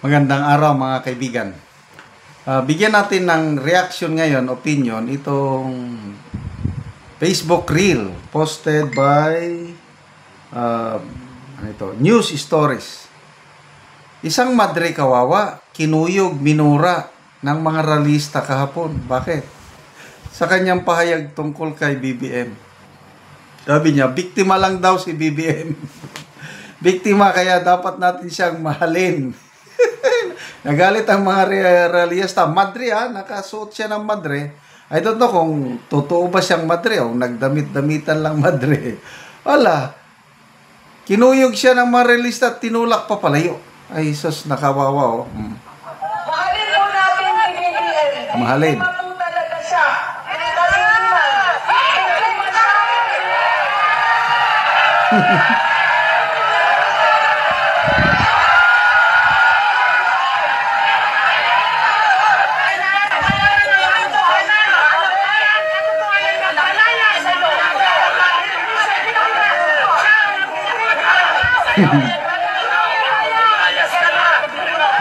Magandang araw mga kaibigan. Bigyan natin ng reaction ngayon, opinion, itong Facebook Reel posted by News Stories. Isang madre kawawa, kinuyog, minura ng mga ralista kahapon. Bakit? Sa kanyang pahayag tungkol kay BBM. Sabi niya, biktima lang daw si BBM. Biktima, kaya dapat natin siyang mahalin. Nagalit ang mga realista. Madre nakasuot siya ng madre. I don't know kung totoo ba siyang madre o nagdamit-damitan lang madre. Wala. Kinuyog siya ng mga realista at tinulak pa palayo. Ay, sus, nakawawa Mahalin po natin si BBM. Mahalin. Biktima po talaga siya.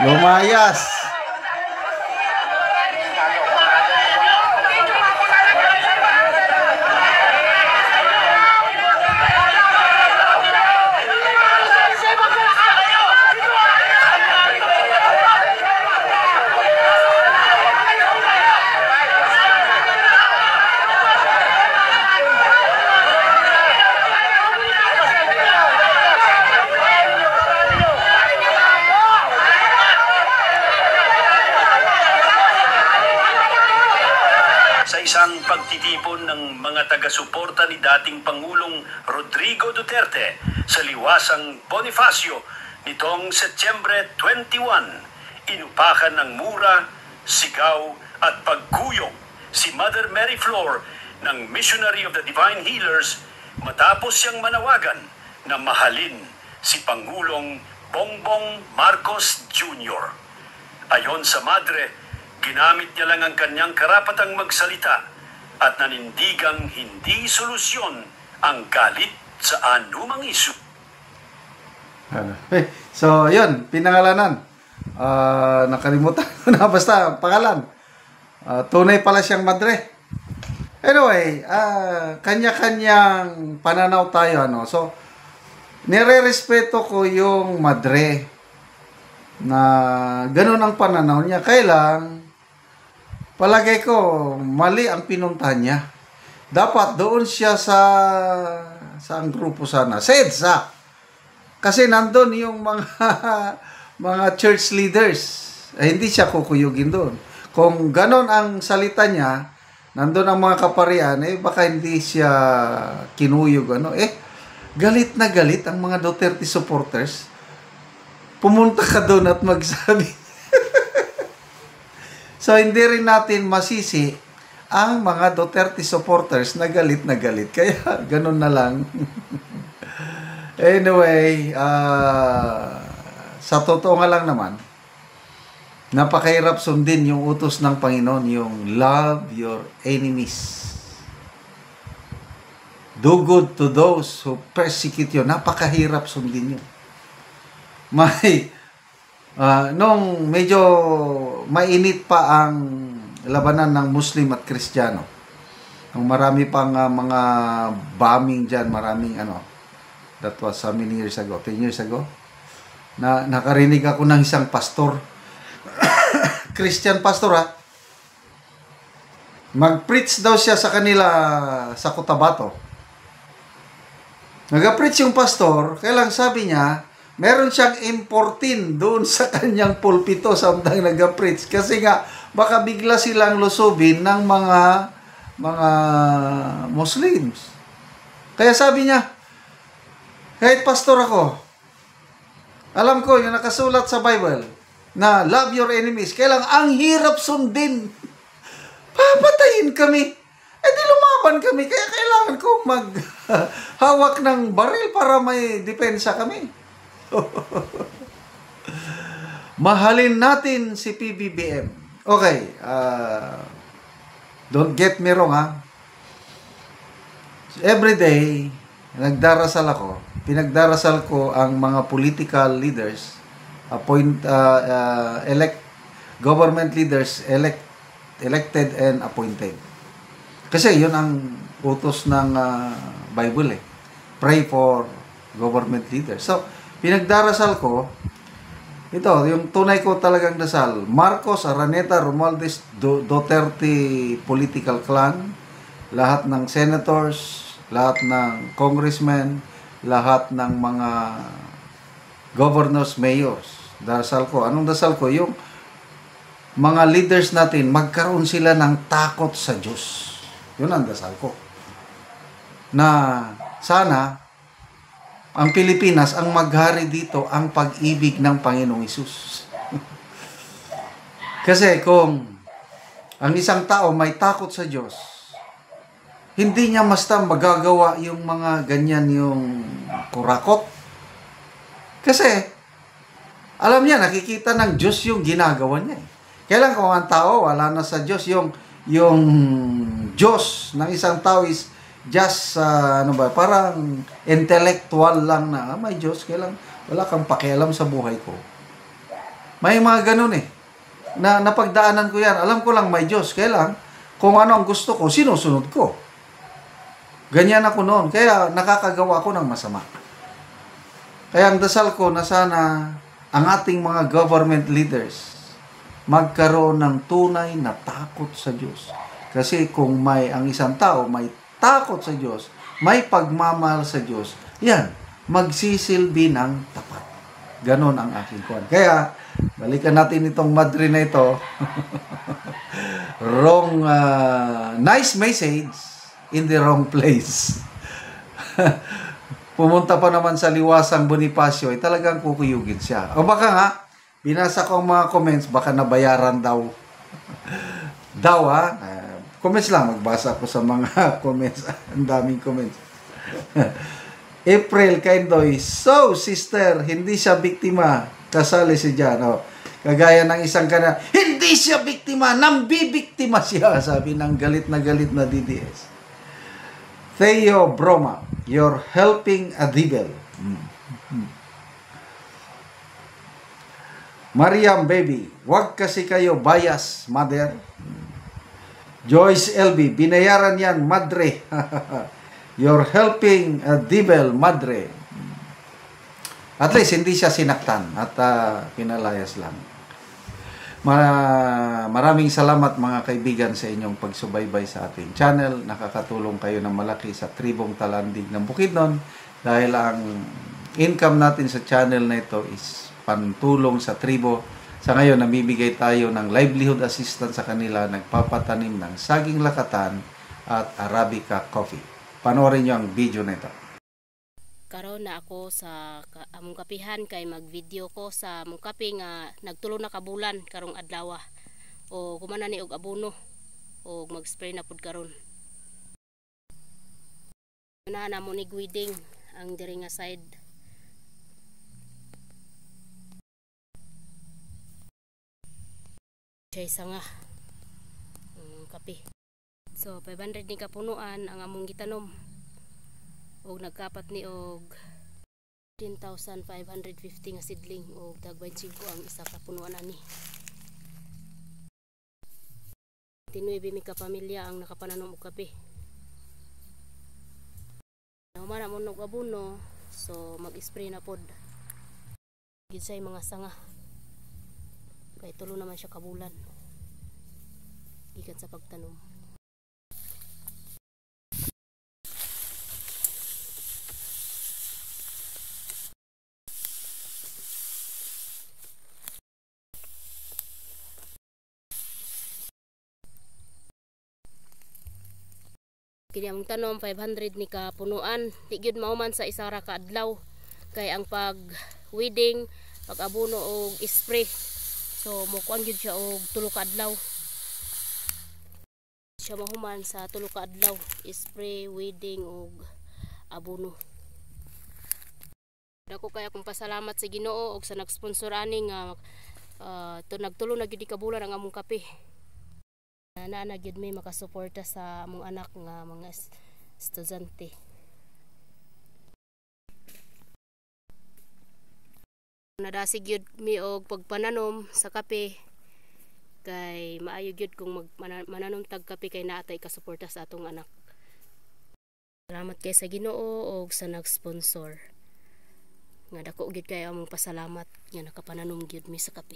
Lumayas. Sa isang pagtitipon ng mga taga-suporta ni dating Pangulong Rodrigo Duterte sa liwasang Bonifacio nitong Setyembre 21, inupakan ng mura, sigaw at pagkuyog si Mother Mary Flor ng Missionary of the Divine Healers matapos siyang manawagan na mahalin si Pangulong Bongbong Marcos Jr. Ayon sa madre, ginamit niya lang ang kanyang karapatang magsalita at nanindigang hindi solusyon ang galit sa anumang isyu. So, yun, pinangalanan. Nakalimutan ko na, basta pangalan. Tunay pala siyang madre. Anyway, kanya-kanyang pananaw tayo. So, nire-respeto ko yung madre na ganun ang pananaw niya. Kailang, palagay ko, mali ang pinuntahan niya. Dapat doon siya sa ang grupo sana. Sa EDSA. Kasi nandun yung mga church leaders. Hindi siya kukuyugin doon. Kung ganon ang salita niya, nandun ang mga kaparian, baka hindi siya kinuyog. Galit na galit ang mga Duterte supporters. Pumunta ka doon at magsabi. So, hindi rin natin masisi ang mga Duterte supporters na galit na galit. Kaya, ganun na lang. Anyway, sa totoo nga lang naman, napakahirap sundin yung utos ng Panginoon, yung love your enemies. Do good to those who persecute you. Napakahirap sundin yun. Nung medyo mainit pa ang labanan ng Muslim at Kristiyano, nung marami pang mga bombing dyan, maraming that was how many years ago? 10 years ago? Nakarinig ako ng isang pastor, Christian pastor mag-preach daw siya sa kanila sa Cotabato. Nag-preach yung pastor, kailang sabi niya, meron siyang importin doon sa kanyang pulpito samtang nag-preach. Kasi nga, baka bigla silang lusubin ng mga Muslims. Kaya sabi niya, kahit pastor ako, alam ko yung nakasulat sa Bible na love your enemies. Kailang ang hirap sundin. Papatayin kami. Di lumaban kami. Kaya kailangan ko maghawak ng baril para may depensa kami. Mahalin natin si PBBM. Okay, don't get me wrong Every day, nagdarasal ako. Pinagdarasal ko ang mga political leaders elect government leaders elected and appointed. Kasi yun ang utos ng Bible eh. Pray for government leaders. So, pinagdarasal ko, ito, yung tunay ko talagang dasal, Marcos, Araneta, Romualdez, Duterte political clan, lahat ng senators, lahat ng congressmen, lahat ng mga governors, mayors. Dasal ko. Anong dasal ko? Yung mga leaders natin, magkaroon sila ng takot sa Diyos. Yun ang dasal ko. Na sana, ang Pilipinas, ang maghari dito, ang pag-ibig ng Panginoong Hesus. Kasi kung ang isang tao may takot sa Diyos, hindi niya basta magagawa yung mga ganyan yung kurakot. Kasi, alam niya, nakikita ng Diyos yung ginagawa niya. Kailan kung ang tao, wala na sa Diyos, yung Diyos ng isang tao is just, parang intellectual lang na, may Diyos, kailan, wala kang pakialam sa buhay ko. May mga ganun eh, na napagdaanan ko yan, alam ko lang may Diyos, kailan, kung ano ang gusto ko, sinusunod ko. Ganyan ako noon, kaya nakakagawa ko ng masama. Kaya ang dasal ko na sana, ang ating mga government leaders, magkaroon ng tunay na takot sa Diyos. Kasi kung ang isang tao may takot sa Diyos, may pagmamahal sa Diyos, yan, magsisilbi ng tapat. Ganon ang aking kuwan. Kaya, balikan natin itong Madre na ito. Wrong, nice message in the wrong place. Pumunta pa naman sa Liwasang Bonifacio, talagang kukuyugin siya. O baka nga, binasa ko ang mga comments, baka nabayaran daw. Comments lang, magbasa ko sa mga comments. Ang daming comments. April Kaindoy, so sister, hindi siya biktima. Kasali si Jan. Kagaya ng isang hindi siya biktima, nambibiktima siya. Sabi ng galit na DDS. Theo Broma, you're helping a devil. Mariam Baby, wag kasi kayo bias, mother. Joyce LB, binayaran yan, madre. You're helping a devil, madre. At least, hindi siya sinaktan at pinalayas lang. Maraming salamat mga kaibigan sa inyong pagsubaybay sa ating channel. Nakakatulong kayo ng malaki sa tribong Talandig ng Bukidnon dahil ang income natin sa channel na ito is pantulong sa tribo. Sa ngayon, namimigay tayo ng livelihood assistance sa kanila, nagpapatanim ng saging lakatan at Arabica coffee. Panoorin nyo ang video na ito. Karon na ako sa among kapihan kay mag-video ko sa among kape nga nagtulo na kabulan karong adlaw o kumana ni og abono o mag-spray na pud karon. Na mo ni guiding ang diri nga side. Chay sanga kape. So 500 ni kapunuan ang among gitanom. Og nagkapat ni og 10,550 nga seedling og tag 25 ang isa ka punuan ani. 19 mi ka pamilya ang nakapananom og kape. Naman mo og abono, so mag-spray na pod. Ginsay mga sanga. Kay tulo naman siya kabulan. Gikan sa pagtanom. Kini ang tanom 500 ni ka punuan, di gyud mauman sa isa ra ka adlaw kay ang pag weeding, pag abono og spray. So mukuan gyud siya og tulo ka adlaw. Siya mahuman sa tulo ka adlaw, spray, weeding og abono. Dako kaya akong pasalamat sa Ginoo og sa nag-sponsor ani nga nagtulo na gyud ka bulan ang among kape. Na gyud may makasuporta sa among anak nga mga estudyante. Nadasig gyud mi og pagpananom sa kape kay maayo gyud kung mananom tag kape kay naatay kasuporta sa atong anak. Salamat kay sa Ginoo og sa nag-sponsor. Nga dako gyud kay among pasalamat nga nakapananom gyud mi sa kape.